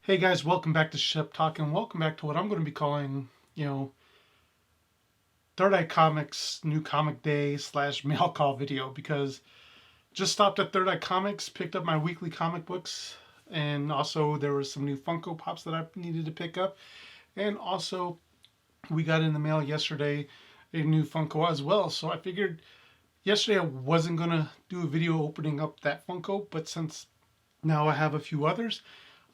Hey guys, welcome back to Shep Talk, and welcome back to what I'm going to be calling, Third Eye Comics New Comic Day / Mail Call video, because just stopped at Third Eye Comics, picked up my weekly comic books, and also there was some new Funko Pops that I needed to pick up, and also we got in the mail yesterday a new Funko as well. So I figured yesterday I wasn't going to do a video opening up that Funko, but since now I have a few others,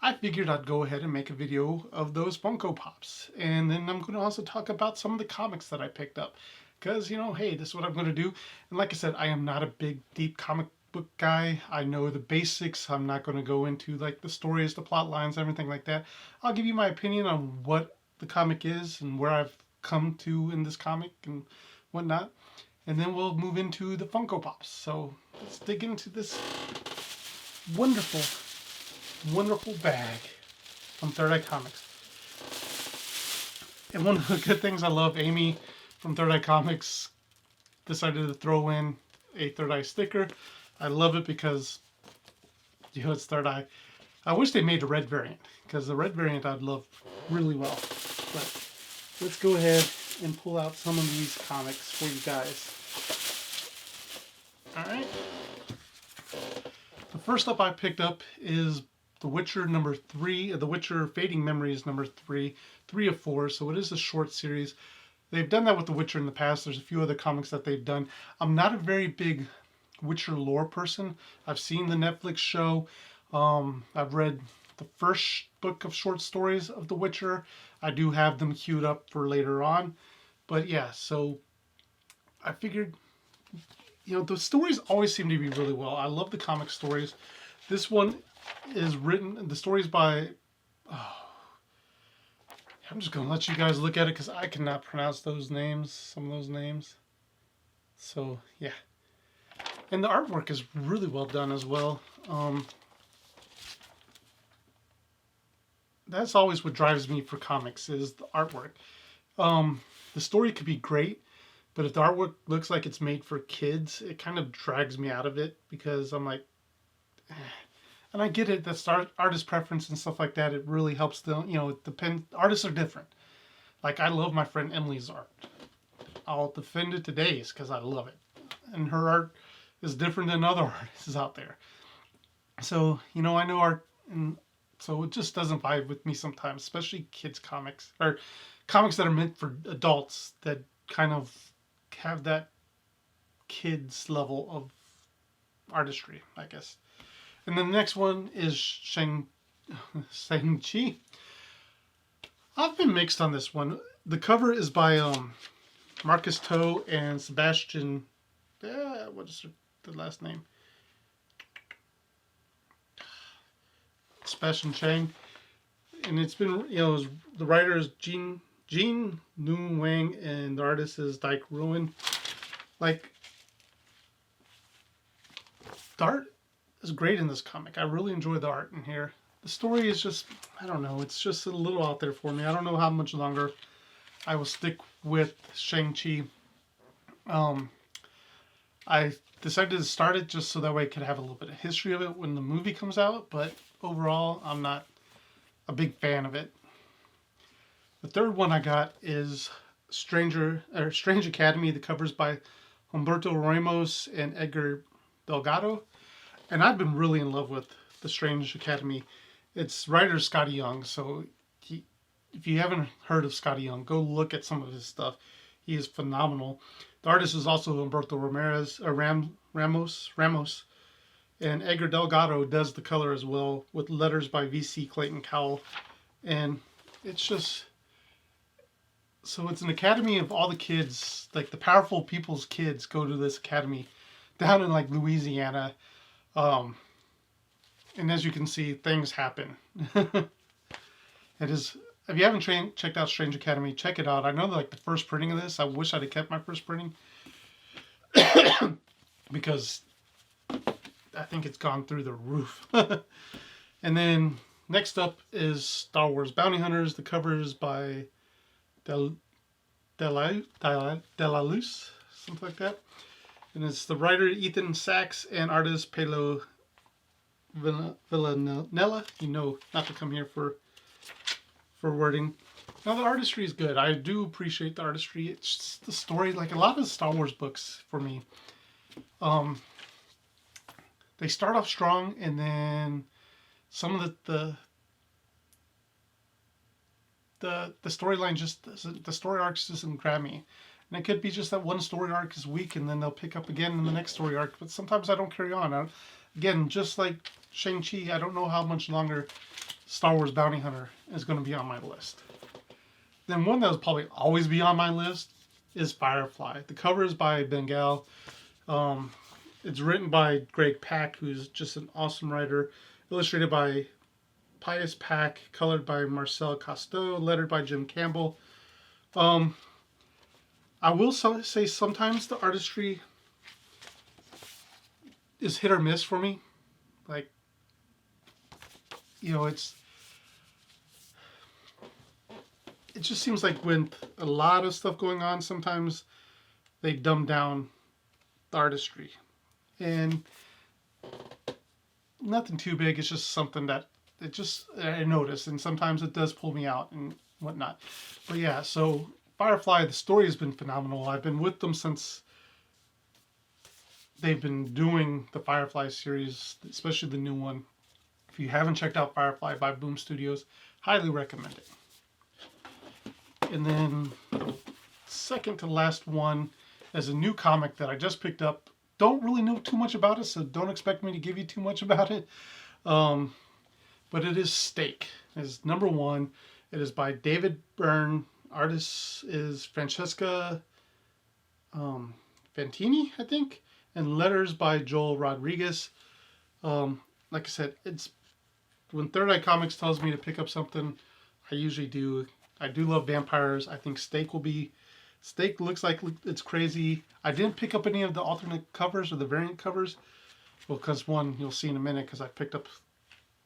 I figured I'd go ahead and make a video of those Funko Pops. And then I'm going to also talk about some of the comics that I picked up. Because, hey, this is what I'm going to do. And like I said, I am not a big, deep comic book guy. I know the basics. I'm not going to go into like the stories, the plot lines, everything like that. I'll give you my opinion on what the comic is and where I've come to in this comic and whatnot. And then we'll move into the Funko Pops. So let's dig into this wonderful wonderful bag from Third Eye Comics. And one of the good things I love, Amy from Third Eye Comics decided to throw in a Third Eye sticker. I love it because, it's Third Eye. I wish they made a red variant, because the red variant I'd love really well. But let's go ahead and pull out some of these comics for you guys. Alright. The first up I picked up is The Witcher number 3, The Witcher Fading Memories number 3, 3 of 4, so it is a short series. They've done that with The Witcher in the past. There's a few other comics that they've done. I'm not a very big Witcher lore person. I've seen the Netflix show. I've read the first book of short stories of The Witcher. I do have them queued up for later on. But yeah, so I figured, the stories always seem to be really well. I love the comic stories. This one is written, the story's by, I'm just going to let you guys look at it because I cannot pronounce those names, some of those names. So, yeah. And the artwork is really well done as well. That's always what drives me for comics, is the artwork. The story could be great, but if the artwork looks like it's made for kids, it kind of drags me out of it, because I'm like, eh. And I get it, that's artist preference and stuff like that. It really helps them, it depends. Artists are different. Like, I love my friend Emily's art. I'll defend it to days because I love it. And her art is different than other artists out there. So, I know art, and so it just doesn't vibe with me sometimes, especially kids' comics, or comics that are meant for adults that kind of have that kids level of artistry, I guess. And then the next one is Shang-Chi. I've been mixed on this one. The cover is by Marcus Toe and Sebastian. What is the last name? Sebastian Chang. And it's been, the writer is Jean Noon Wang, and the artist is Dyke Ruin. Like, the art is great in this comic. I really enjoy the art in here. The story is just, I don't know, it's just a little out there for me. I don't know how much longer I will stick with Shang-Chi. I decided to start it just so that way I could have a little bit of history of it when the movie comes out, but overall, I'm not a big fan of it. The third one I got is Strange Academy. The cover's by Humberto Ramos and Edgar Delgado. And I've been really in love with The Strange Academy. It's writer Scotty Young, so if you haven't heard of Scotty Young, go look at some of his stuff. He is phenomenal. The artist is also Humberto Ramos, and Edgar Delgado does the color as well, with letters by V.C. Clayton Cowell. And it's just, so it's an academy of all the kids, like the powerful people's kids go to this academy down in like Louisiana. And as you can see, things happen. It is, if you haven't checked out Strange Academy, check it out. I know like the first printing of this, I wish I'd have kept my first printing because I think it's gone through the roof. And then next up is Star Wars Bounty Hunters. The cover is by Delaluz, something like that. And it's the writer Ethan Sachs and artist Pelo Villanella. You know not to come here for wording. Now the artistry is good. I do appreciate the artistry. It's just the story, like a lot of the Star Wars books for me. Um, they start off strong, and then some of the storyline just doesn't, the story arcs doesn't grab me. And it could be just that one story arc is weak, and then they'll pick up again in the next story arc. But sometimes I don't carry on. Again, just like Shang-Chi, I don't know how much longer Star Wars Bounty Hunter is going to be on my list. Then one that will probably always be on my list is Firefly. The cover is by Bengal. It's written by Greg Pak, who's just an awesome writer. Illustrated by Pius Pak, colored by Marcel Costeau, lettered by Jim Campbell. I will say sometimes the artistry is hit or miss for me. Like, you know, it just seems like when a lot of stuff going on, sometimes they dumb down the artistry. And nothing too big, it's just something that I notice, and sometimes it does pull me out and whatnot. But yeah, so Firefly, the story has been phenomenal. I've been with them since they've been doing the Firefly series, especially the new one. If you haven't checked out Firefly by Boom Studios, highly recommend it. And then second to last one is a new comic that I just picked up. Don't really know too much about it, so don't expect me to give you too much about it. But it is Stake. It is number one. It is by David Byrne. Artist is Francesca Fantini, I think. And letters by Joel Rodriguez. Like I said, it's when Third Eye Comics tells me to pick up something, I usually do. I do love vampires. I think Stake looks like it's crazy. I didn't pick up any of the alternate covers or the variant covers. Well, because one, you'll see in a minute, because I picked up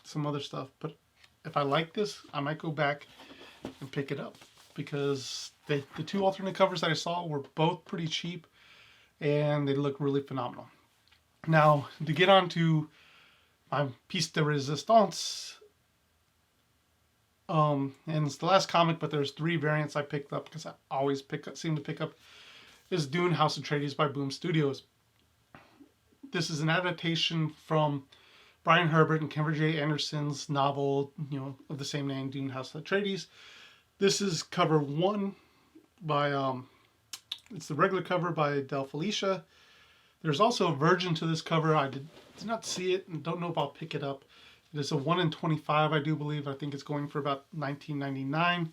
some other stuff. But if I like this, I might go back and pick it up. Because the two alternate covers that I saw were both pretty cheap. And they look really phenomenal. Now, to get on to my piece de resistance. And it's the last comic, but there's 3 variants I picked up because I always seem to pick up. Is Dune House Atreides by Boom Studios. This is an adaptation from Brian Herbert and Kevin J. Anderson's novel, of the same name, Dune House Atreides. This is cover 1 by it's the regular cover by Del Felicia. There's also a version to this cover. I did not see it and don't know if I'll pick it up. It is a 1 in 25, I do believe. I think it's going for about $19.99.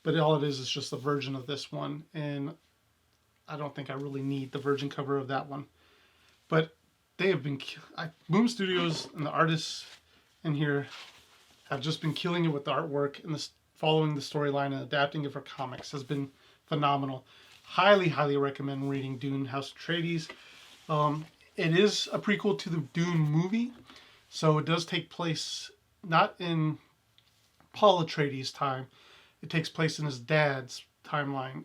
But all it is just a version of this one. And I don't think I really need the virgin cover of that one. But they have been... Boom Studios and the artists in here have just been killing it with the artwork. And following the storyline and adapting it for comics has been phenomenal. Highly, highly recommend reading Dune House Atreides. It is a prequel to the Dune movie. So it does take place not in Paul Atreides' time. It takes place in his dad's timeline,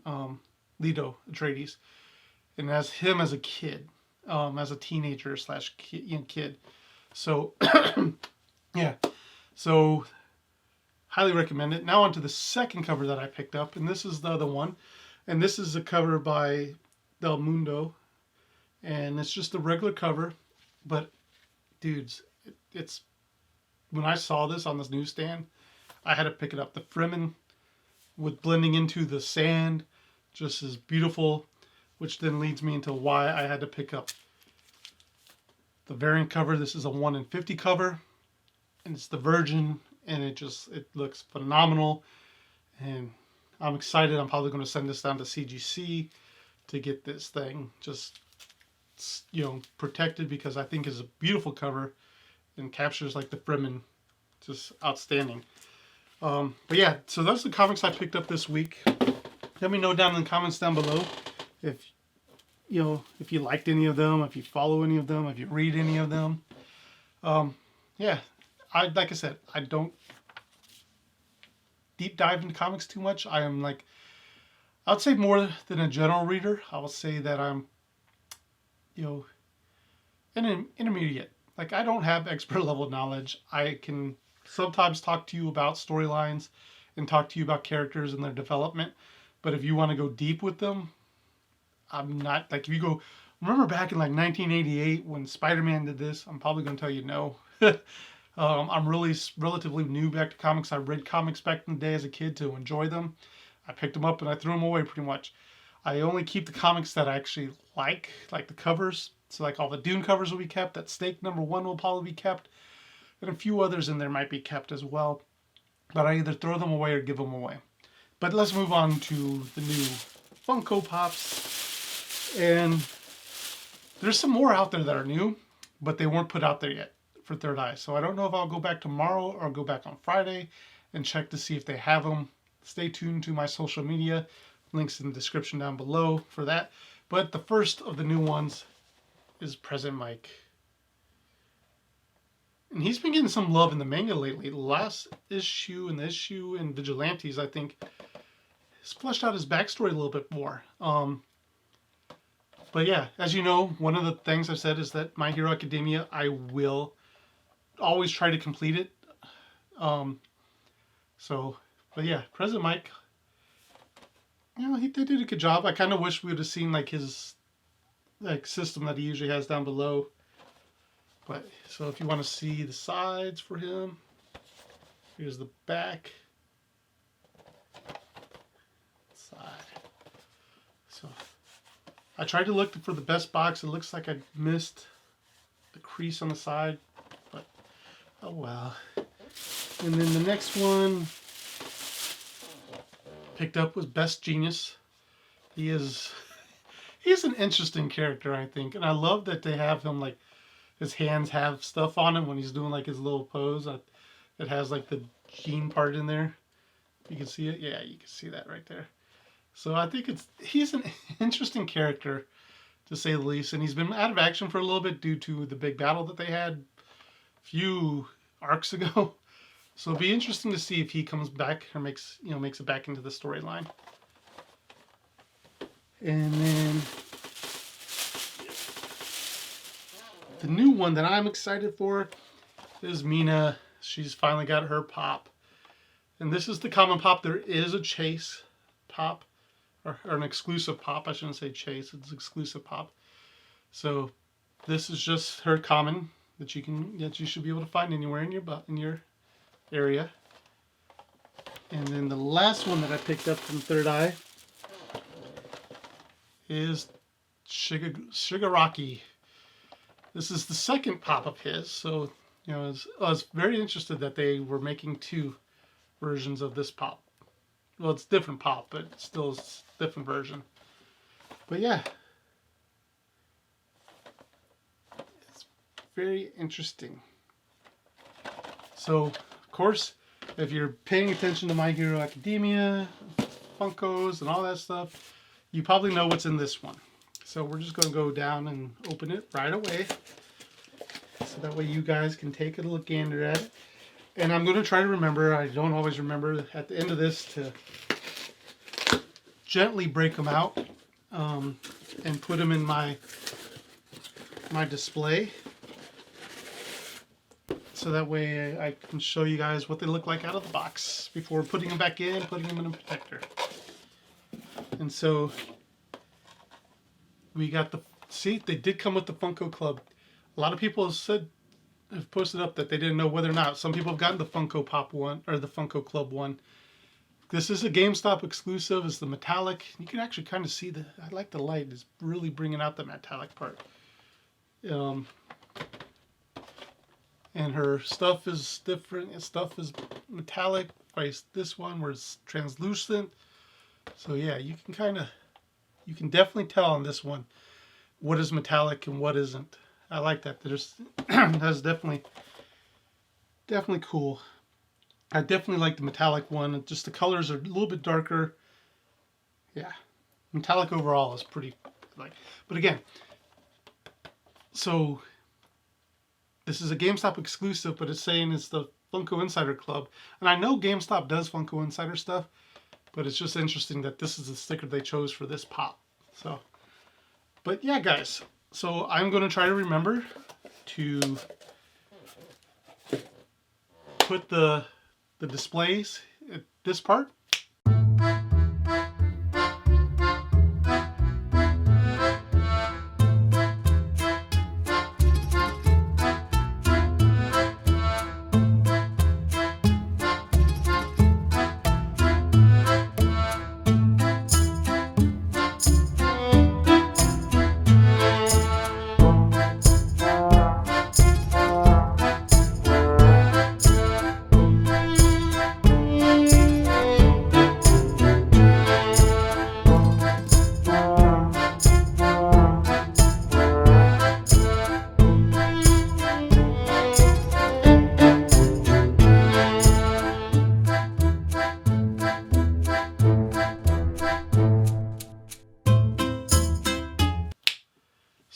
Leto Atreides. And as him as a kid, as a teenager / kid. So, yeah. So, highly recommend it. Now on to the second cover that I picked up. And this is the other one. And this is a cover by Del Mundo. And it's just a regular cover. But, dudes... It's when I saw this on this newsstand, I had to pick it up. The Fremen with blending into the sand just is beautiful, which then leads me into why I had to pick up the variant cover. This is a 1 in 50 cover, and it's the Virgin, and it looks phenomenal. And I'm excited. I'm probably going to send this down to CGC to get this thing just protected, because I think it's a beautiful cover. And captures like the Fremen, just outstanding. But yeah, so that's the comics I picked up this week. Let me know down in the comments down below if you liked any of them, if you follow any of them, if you read any of them. Yeah, like I said, I don't deep dive into comics too much. I am I'd say more than a general reader. I will say that I'm an intermediate. like, I don't have expert level knowledge. I can sometimes talk to you about storylines and talk to you about characters and their development. But if you want to go deep with them, I'm not. Like, if you go, remember back in like 1988 when Spider-Man did this, I'm probably going to tell you no. I'm really relatively new back to comics. I read comics back in the day as a kid to enjoy them. I picked them up and I threw them away pretty much. I only keep the comics that I actually like the covers. So like all the Dune covers will be kept. That Stake #1 will probably be kept. And a few others in there might be kept as well. But I either throw them away or give them away. But let's move on to the new Funko Pops. And there's some more out there that are new, but they weren't put out there yet for Third Eye. So I don't know if I'll go back tomorrow or go back on Friday and check to see if they have them. Stay tuned to my social media. Links in the description down below for that. But the first of the new ones is Present Mike. And he's been getting some love in the manga lately. The last issue and the issue in Vigilantes, I think, has fleshed out his backstory a little bit more. But yeah, as you know, one of the things I've said is that My Hero Academia, I will always try to complete it. But yeah, Present Mike, you know, they did a good job. I kind of wish we would have seen like his system that he usually has down below. But so if you want to see the sides for him, here's the back side. So I tried to look for the best box. It looks like I missed the crease on the side, but oh well. And then the next one picked up was Best Genius. He's an interesting character, I think, and I love that they have him like his hands have stuff on him when he's doing like his little pose. It has like the gene part in there. You can see it. Yeah, you can see that right there. So I think he's an interesting character, to say the least. And he's been out of action for a little bit due to the big battle that they had a few arcs ago. So it'll be interesting to see if he comes back or makes it back into the storyline. And then the new one that I'm excited for is Mina. She's finally got her pop. And this is the common pop. There is a chase pop, or an exclusive pop. I shouldn't say chase, it's exclusive pop. So this is just her common that you should be able to find anywhere in your area. And then the last one that I picked up from Third Eye is Shigaraki. This is the second pop of his, so I was very interested that they were making two versions of this pop. Well, it's different pop, but still it's a different version. But yeah, it's very interesting. So, of course, if you're paying attention to My Hero Academia, Funkos, and all that stuff, you probably know what's in this one. So we're just going to go down and open it right away. So that way you guys can take a look gander at it. And I'm going to try to remember, I don't always remember at the end of this, to gently break them out and put them in my display. So that way I can show you guys what they look like out of the box before putting them back in, putting them in a protector. And so we got see, they did come with the Funko Club. A lot of people have posted up that they didn't know whether or not. Some people have gotten the Funko Pop one, or the Funko Club one. This is a GameStop exclusive. It's the metallic. You can actually kind of see I like the light. It's really bringing out the metallic part. And her stuff is different. Her stuff is metallic. This one where it's translucent. So yeah, you can definitely tell on this one what is metallic and what isn't. I like that. That's definitely cool. I definitely like the metallic one. Just the colors are a little bit darker. Yeah, metallic overall is pretty But again, so this is a GameStop exclusive, but it's saying it's the Funko Insider Club. And I know GameStop does Funko Insider stuff, but it's just interesting that this is the sticker they chose for this pop. So, but yeah, guys. So I'm going to try to remember to put the displays at this part.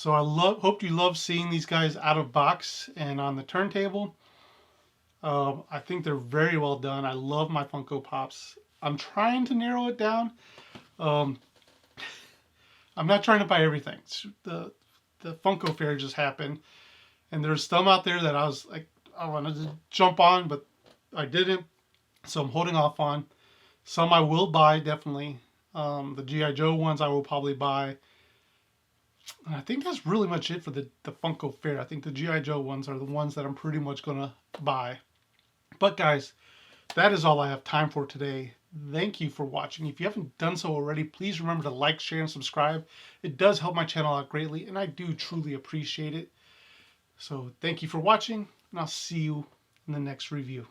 So I hope you love seeing these guys out of box and on the turntable. I think they're very well done. I love my Funko Pops. I'm trying to narrow it down. I'm not trying to buy everything. The Funko Fair just happened, and there's some out there that I was like, I wanted to jump on, but I didn't. So I'm holding off on. Some I will buy, definitely. The G.I. Joe ones I will probably buy. And I think that's really much it for the Funko Fair. I think the G.I. Joe ones are the ones that I'm pretty much going to buy. But guys, that is all I have time for today. Thank you for watching. If you haven't done so already, please remember to like, share, and subscribe. It does help my channel out greatly, and I do truly appreciate it. So thank you for watching, and I'll see you in the next review.